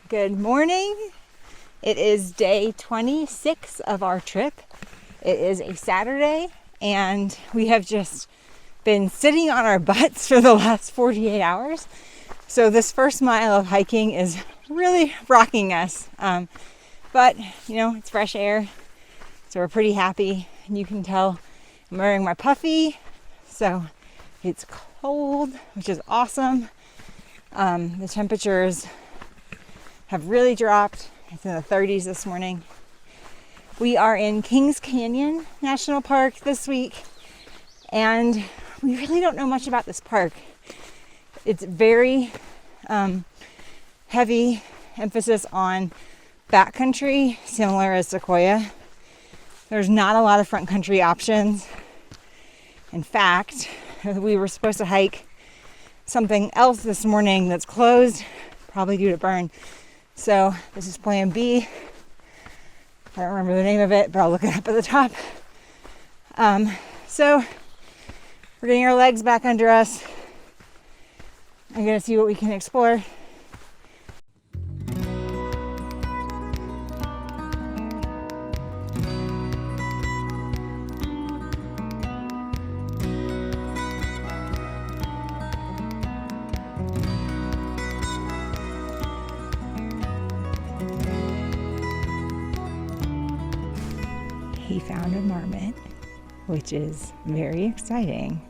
Good morning. It is day 26 of our trip. It is a Saturday and we have just been sitting on our butts for the last 48 hours. So this first mile of hiking is really rocking us. But you know, it's fresh air. So we're pretty happy. And you can tell I'm wearing my puffy. So it's cold, which is awesome. The temperatures have really dropped. It's in the 30s this morning. We are in Kings Canyon National Park this week, and we really don't know much about this park. It's very heavy emphasis on backcountry, similar as Sequoia. There's not a lot of front country options. In fact, we were supposed to hike something else this morning that's closed, probably due to burn. So this is plan B. I don't remember the name of it, but I'll look it up at the top. So we're getting our legs back under us. I'm gonna see what we can explore. He found a marmot, which is very exciting.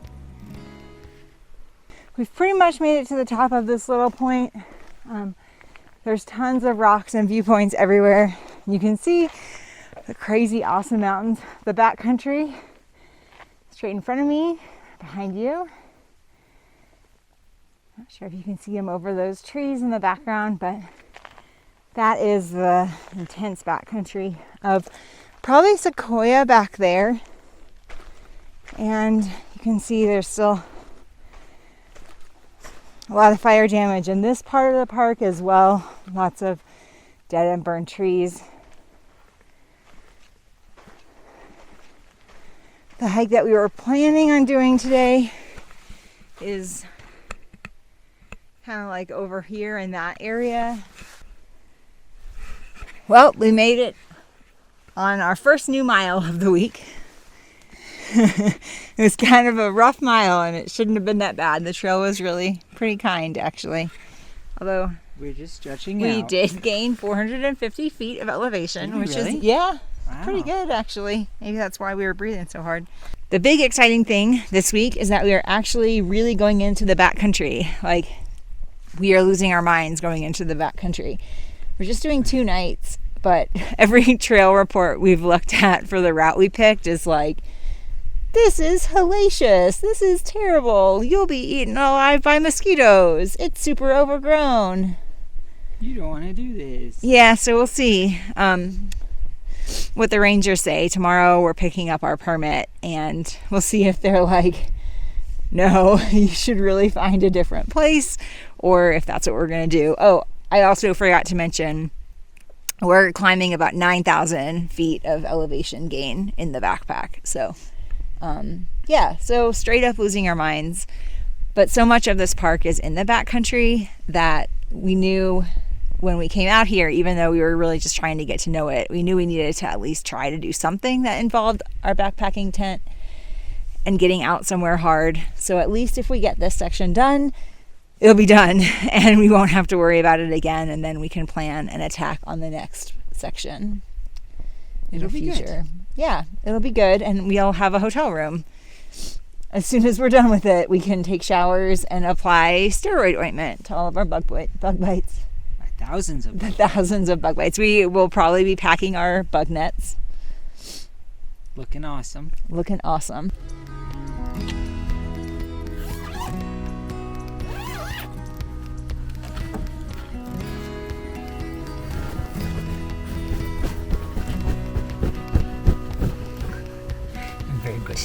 We've pretty much made it to the top of this little point. There's tons of rocks and viewpoints everywhere. You can see the crazy awesome mountains. The backcountry straight in front of me, behind you. Not sure if you can see them over those trees in the background, but that is the intense backcountry of probably Sequoia back there. And you can see there's still a lot of fire damage in this part of the park as well. Lots of dead and burned trees. The hike that we were planning on doing today is kind of like over here in that area. Well, we made it on our first new mile of the week. It was kind of a rough mile and it shouldn't have been that bad. The trail was really pretty kind, actually. Although we're just stretching we out. did gain 450 feet of elevation, which really? is, yeah, Wow. pretty good, actually. Maybe that's why we were breathing so hard. The big exciting thing this week is that we are actually really going into the backcountry. Like, we are losing our minds going into the backcountry. We're just doing 2 nights, but every trail report we've looked at for the route we picked is like, this is hellacious. This is terrible. You'll be eaten alive by mosquitoes. It's super overgrown. You don't want to do this. Yeah, so we'll see what the rangers say. Tomorrow we're picking up our permit and we'll see if they're like, no, you should really find a different place, or if that's what we're going to do. Oh, I also forgot to mention, we're climbing about 9,000 feet of elevation gain in the backpack. So yeah, so straight up losing our minds. But so much of this park is in the backcountry that we knew when we came out here, even though we were really just trying to get to know it, we knew we needed to at least try to do something that involved our backpacking tent and getting out somewhere hard. So at least if we get this section done, it'll be done and we won't have to worry about it again, and then we can plan an attack on the next section in the future. Yeah, it'll be good, and we'll have a hotel room. As soon as we're done with it, we can take showers and apply steroid ointment to all of our bug bites. Thousands of bugs. Thousands of bug bites. We will probably be packing our bug nets. Looking awesome. Looking awesome. Very good.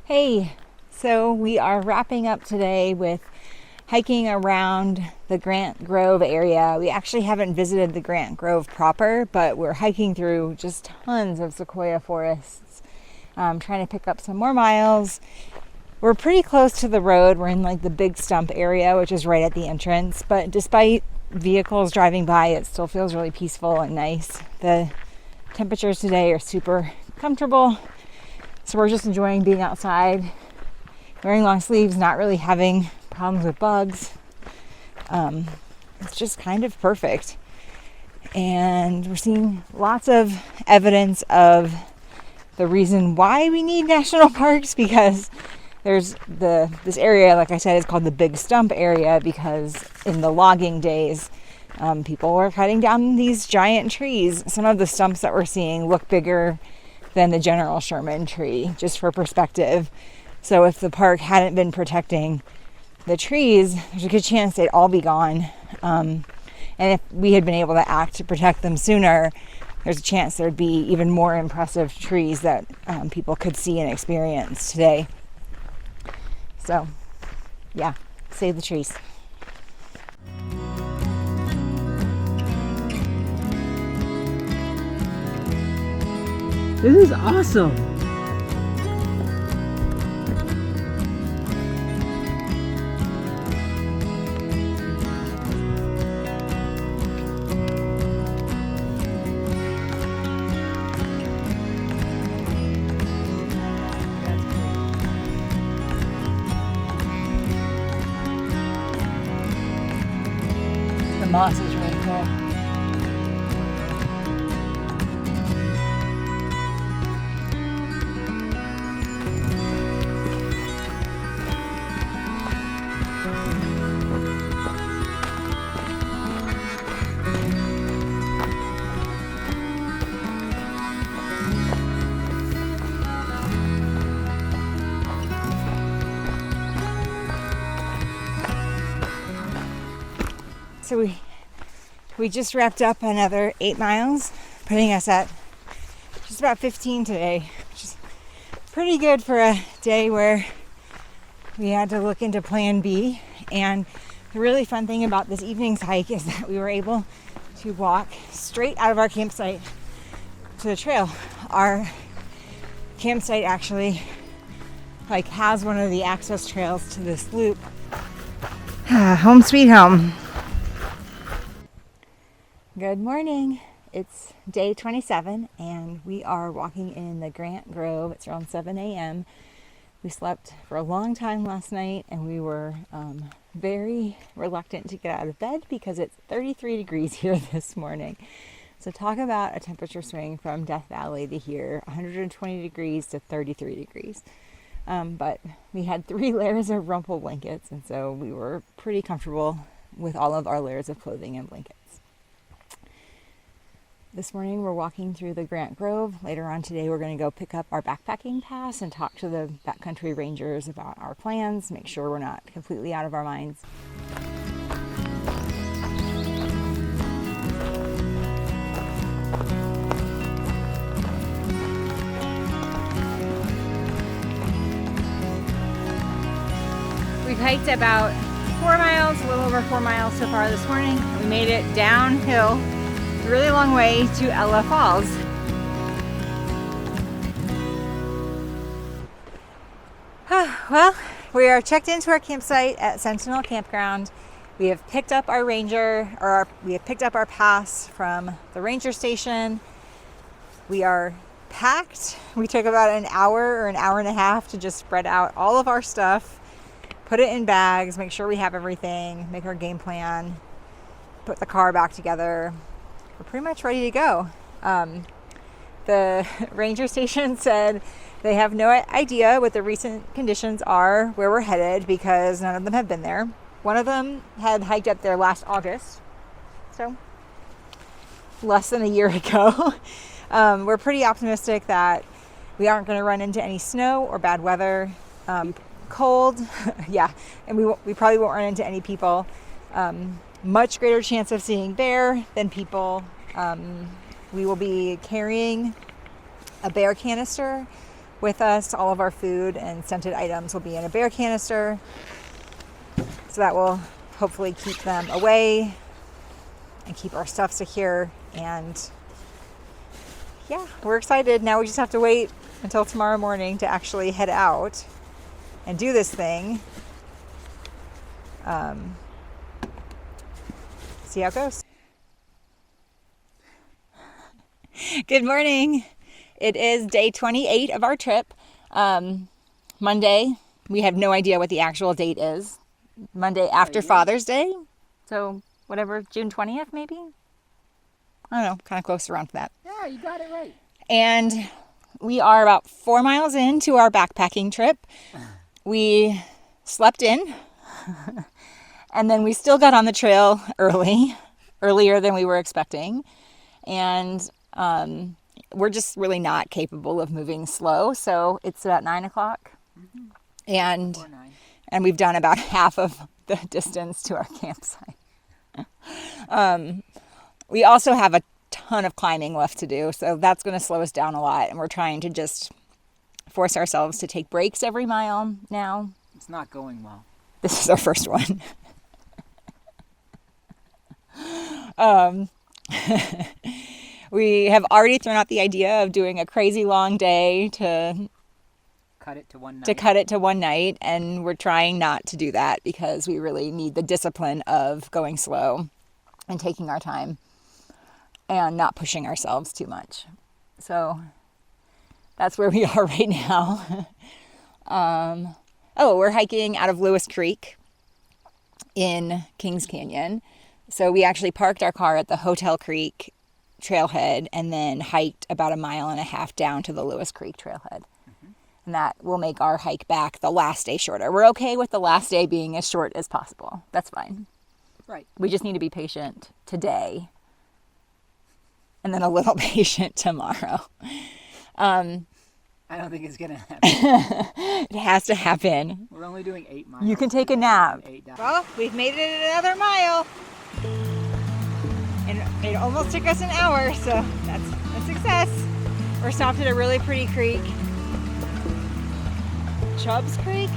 Hey, so we are wrapping up today with hiking around the Grant Grove area. We actually haven't visited the Grant Grove proper, but we're hiking through just tons of sequoia forests, trying to pick up some more miles. We're pretty close to the road. We're in like the big stump area, which is right at the entrance, but despite vehicles driving by, it still feels really peaceful and nice. The temperatures today are super comfortable, so we're just enjoying being outside, wearing long sleeves, not really having problems with bugs. It's just kind of perfect, and we're seeing lots of evidence of the reason why we need national parks, because there's this area, like I said, is called the Big Stump area because in the logging days, people were cutting down these giant trees. Some of the stumps that we're seeing look bigger than the general Sherman tree, just for perspective. So if the park hadn't been protecting the trees, there's a good chance they'd all be gone. And if we had been able to act to protect them sooner, there's a chance there'd be even more impressive trees that people could see and experience today. So, yeah, save the trees. This is awesome. The moss is really cool. So we just wrapped up another 8 miles, putting us at just about 15 today, which is pretty good for a day where we had to look into plan B. And the really fun thing about this evening's hike is that we were able to walk straight out of our campsite to the trail. Our campsite actually has one of the access trails to this loop. Home sweet home. Good morning. It's day 27 and we are walking in the Grant Grove. It's around 7 a.m. We slept for a long time last night and we were very reluctant to get out of bed because it's 33 degrees here this morning. So talk about a temperature swing from Death Valley to here, 120 degrees to 33 degrees. But we had 3 layers of rumple blankets, and so we were pretty comfortable with all of our layers of clothing and blankets. This morning we're walking through the Grant Grove. Later on today we're going to go pick up our backpacking pass and talk to the backcountry rangers about our plans, make sure we're not completely out of our minds. We've hiked about 4 miles, a little over 4 miles so far this morning. We made it downhill a really long way to Ella Falls. Well, we are checked into our campsite at Sentinel Campground. We have picked up our we have picked up our pass from the ranger station. We are packed. We took about an hour or an hour and a half to just spread out all of our stuff, put it in bags, make sure we have everything, make our game plan, put the car back together. We're pretty much ready to go. The ranger station said they have no idea what the recent conditions are where we're headed because none of them have been there. One of them had hiked up there last August, so less than a year ago. We're pretty optimistic that we aren't going to run into any snow or bad weather. Cold, yeah, and we probably won't run into any people. Much greater chance of seeing bear than people. We will be carrying a bear canister with us. All of our food and scented items will be in a bear canister. So that will hopefully keep them away and keep our stuff secure. And yeah, we're excited. Now we just have to wait until tomorrow morning to actually head out and do this thing. See how it goes. Good morning. It is day 28 of our trip. Monday. We have no idea what the actual date is. Monday after Father's Day. So whatever, June 20th maybe? I don't know, kind of close around to that. Yeah, you got it right. And we are about 4 miles into our backpacking trip. We slept in. And then we still got on the trail earlier than we were expecting. And we're just really not capable of moving slow. So it's about 9 o'clock. Mm-hmm. And we've done about half of the distance to our campsite. We also have a ton of climbing left to do. So that's going to slow us down a lot. And we're trying to just force ourselves to take breaks every mile now. It's not going well. This is our first one. We have already thrown out the idea of doing a crazy long day to cut it to one night. And we're trying not to do that because we really need the discipline of going slow and taking our time and not pushing ourselves too much. So that's where we are right now. We're hiking out of Lewis Creek in Kings Canyon. So we actually parked our car at the Hotel Creek trailhead and then hiked about 1.5 miles down to the Lewis Creek trailhead. Mm-hmm. And that will make our hike back the last day shorter. We're okay with the last day being as short as possible. That's fine. Right. We just need to be patient today and then a little patient tomorrow. I don't think it's going to happen. It has to happen. We're only doing 8 miles. You can take a nap. Well, we've made it another mile. And it almost took us an hour, so that's a success. We're stopped at a really pretty creek. Chubbs Creek?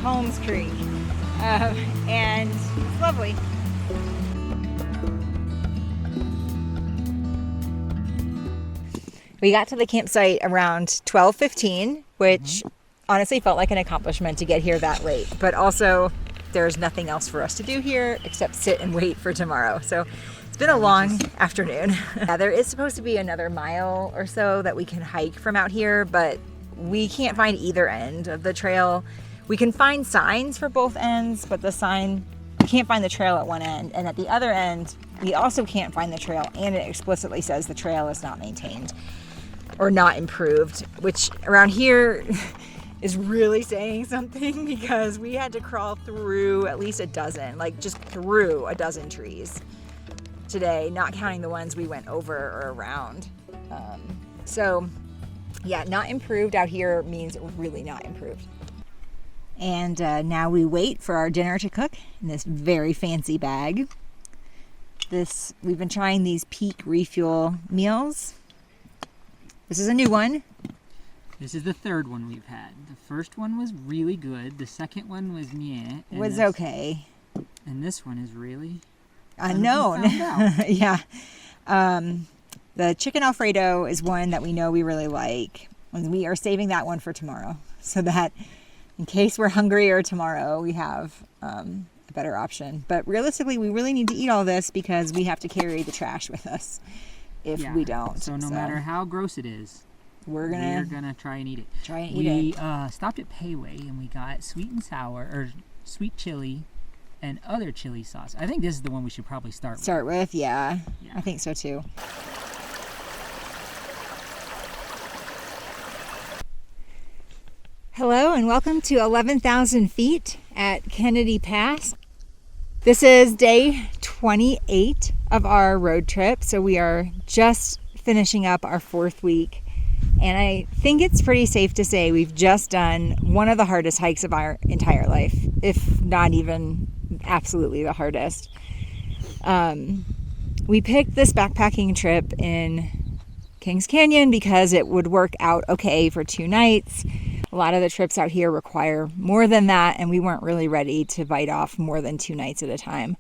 Holmes Creek. And it's lovely. We got to the campsite around 12:15, which honestly felt like an accomplishment to get here that late. But also, there's nothing else for us to do here except sit and wait for tomorrow. So it's been a long afternoon. Yeah, there is supposed to be another mile or so that we can hike from out here, but we can't find either end of the trail. We can find signs for both ends, but we can't find the trail at one end. And at the other end, we also can't find the trail, and it explicitly says the trail is not maintained or not improved, which around here is really saying something because we had to crawl through at least a dozen trees today, not counting the ones we went over or around. So yeah, not improved out here means really not improved. And now we wait for our dinner to cook in this very fancy bag. We've been trying these Peak Refuel meals. This is a new one. This is the third one we've had. The first one was really good. The second one was meh. Was okay. And this one is really unknown. Yeah. The chicken Alfredo is one that we know we really like. And we are saving that one for tomorrow. So that in case we're hungrier tomorrow, we have a better option. But realistically, we really need to eat all this because we have to carry the trash with us if we don't. So no matter how gross it is, we're gonna try and eat it. We stopped at Payway and we got sweet and sour or sweet chili and other chili sauce. I think this is the one we should probably start with. Yeah. I think so too. Hello and welcome to 11,000 feet at Kennedy Pass. This is day 28 of our road trip, so we are just finishing up our 4th week. And I think it's pretty safe to say we've just done one of the hardest hikes of our entire life, if not even absolutely the hardest. We picked this backpacking trip in Kings Canyon because it would work out okay for 2 nights. A lot of the trips out here require more than that, and we weren't really ready to bite off more than 2 nights at a time.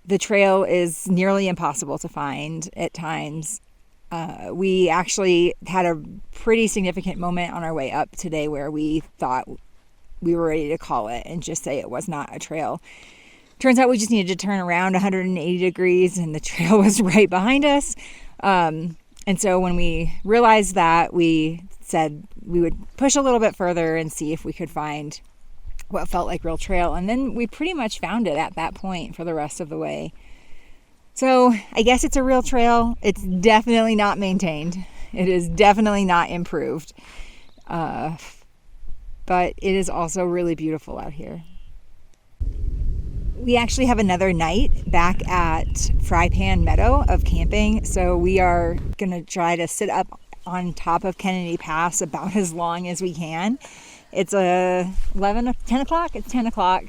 The trail is nearly impossible to find at times. We actually had a pretty significant moment on our way up today where we thought we were ready to call it and just say it was not a trail. Turns out we just needed to turn around 180 degrees and the trail was right behind us. And so when we realized that, we said we would push a little bit further and see if we could find what felt like real trail. And then we pretty much found it at that point for the rest of the way. So I guess it's a real trail. It's definitely not maintained. It is definitely not improved. But it is also really beautiful out here. We actually have another night back at Fry Pan Meadow of camping. So we are going to try to sit up on top of Kennedy Pass about as long as we can. It's 10 o'clock. It's 10 o'clock.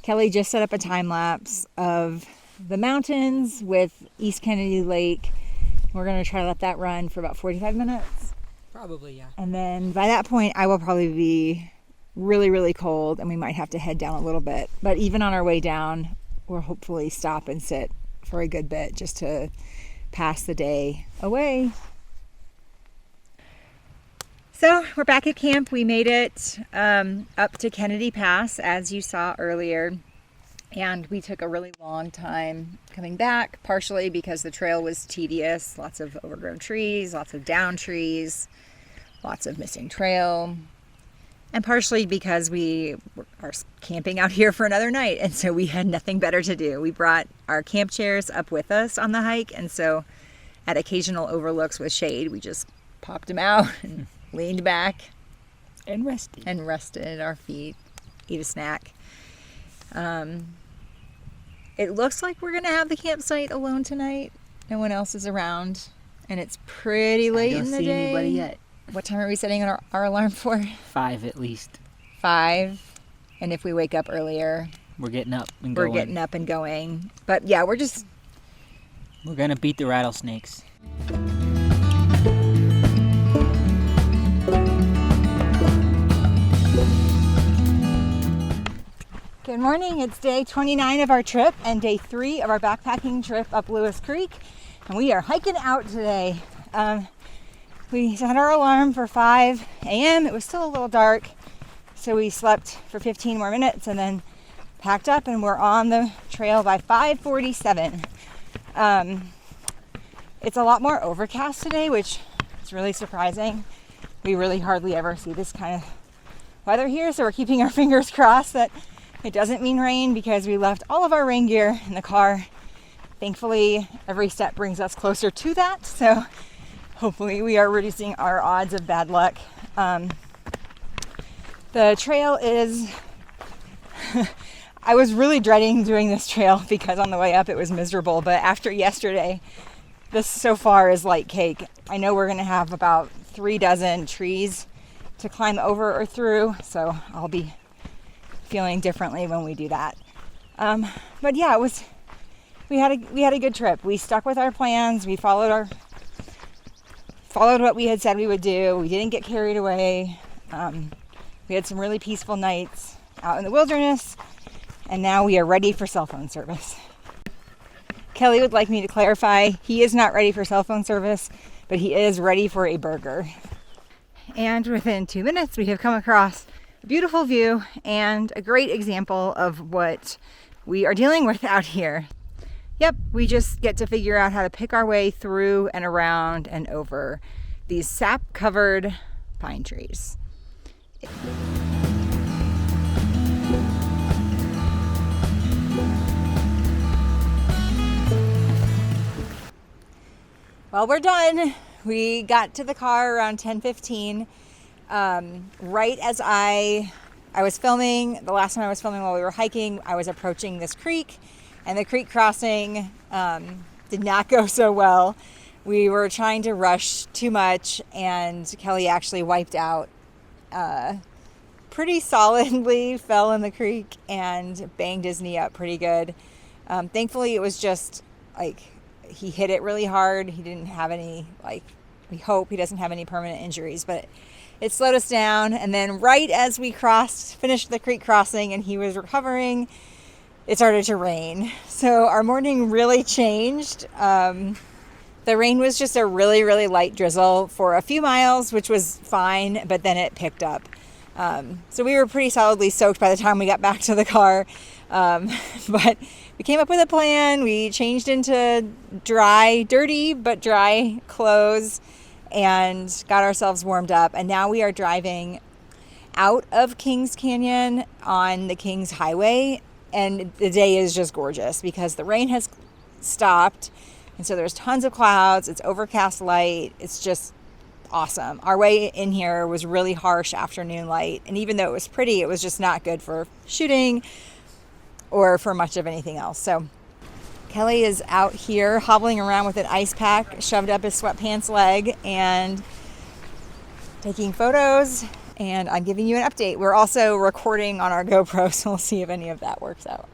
Kelly just set up a time lapse of the mountains with East Kennedy Lake. We're going to try to let that run for about 45 minutes. Probably, yeah. And then by that point, I will probably be really, really cold and we might have to head down a little bit. But even on our way down, we'll hopefully stop and sit for a good bit just to pass the day away. So we're back at camp. We made it up to Kennedy Pass, as you saw earlier. And we took a really long time coming back, partially because the trail was tedious. Lots of overgrown trees, lots of down trees, lots of missing trail. And partially because we are camping out here for another night. And so we had nothing better to do. We brought our camp chairs up with us on the hike. And so at occasional overlooks with shade, we just popped them out and leaned back and rested our feet, ate a snack. It looks like we're gonna have the campsite alone tonight. No one else is around, and it's pretty late in the day. I don't see anybody yet. What time are we setting our alarm for? 5 at least. 5, and if we wake up earlier, we're getting up and going. But yeah, we're gonna beat the rattlesnakes. Good morning. It's day 29 of our trip and day 3 of our backpacking trip up Lewis Creek. And we are hiking out today. We set our alarm for 5 a.m. It was still a little dark, so we slept for 15 more minutes and then packed up and we're on the trail by 5:47. It's a lot more overcast today, which is really surprising. We really hardly ever see this kind of weather here, so we're keeping our fingers crossed that it doesn't mean rain because we left all of our rain gear in the car. Thankfully, every step brings us closer to that, so hopefully we are reducing our odds of bad luck. The trail is... I was really dreading doing this trail because on the way up it was miserable, but after yesterday, this so far is light cake. I know we're going to have about 3 dozen trees to climb over or through, so I'll be feeling differently when we do that. But yeah, we had a good trip. We stuck with our plans. We followed what we had said we would do. We didn't get carried away. We had some really peaceful nights out in the wilderness, and now we are ready for cell phone service. Kelly would like me to clarify, he is not ready for cell phone service, but he is ready for a burger. And within 2 minutes, we have come across a beautiful view and a great example of what we are dealing with out here. Yep, we just get to figure out how to pick our way through and around and over these sap-covered pine trees. Well, we're done. We got to the car around 10:15. Right as I was filming, the last time I was filming while we were hiking, I was approaching this creek, and the creek crossing did not go so well. We were trying to rush too much, and Kelly actually wiped out pretty solidly, fell in the creek, and banged his knee up pretty good. Thankfully, it was just like he hit it really hard. He didn't have any we hope he doesn't have any permanent injuries, but it slowed us down. And then right as we finished the creek crossing and he was recovering, it started to rain. So our morning really changed. The rain was just a really, really light drizzle for a few miles, which was fine, but then it picked up. So we were pretty solidly soaked by the time we got back to the car. But we came up with a plan. We changed into dirty but dry clothes and got ourselves warmed up. And now we are driving out of Kings Canyon on the Kings Highway. And the day is just gorgeous because the rain has stopped. And so there's tons of clouds. It's overcast light. It's just awesome. Our way in here was really harsh afternoon light. And even though it was pretty, it was just not good for shooting or for much of anything else. So Kelly is out here hobbling around with an ice pack shoved up his sweatpants leg and taking photos. And I'm giving you an update. We're also recording on our GoPro, so we'll see if any of that works out.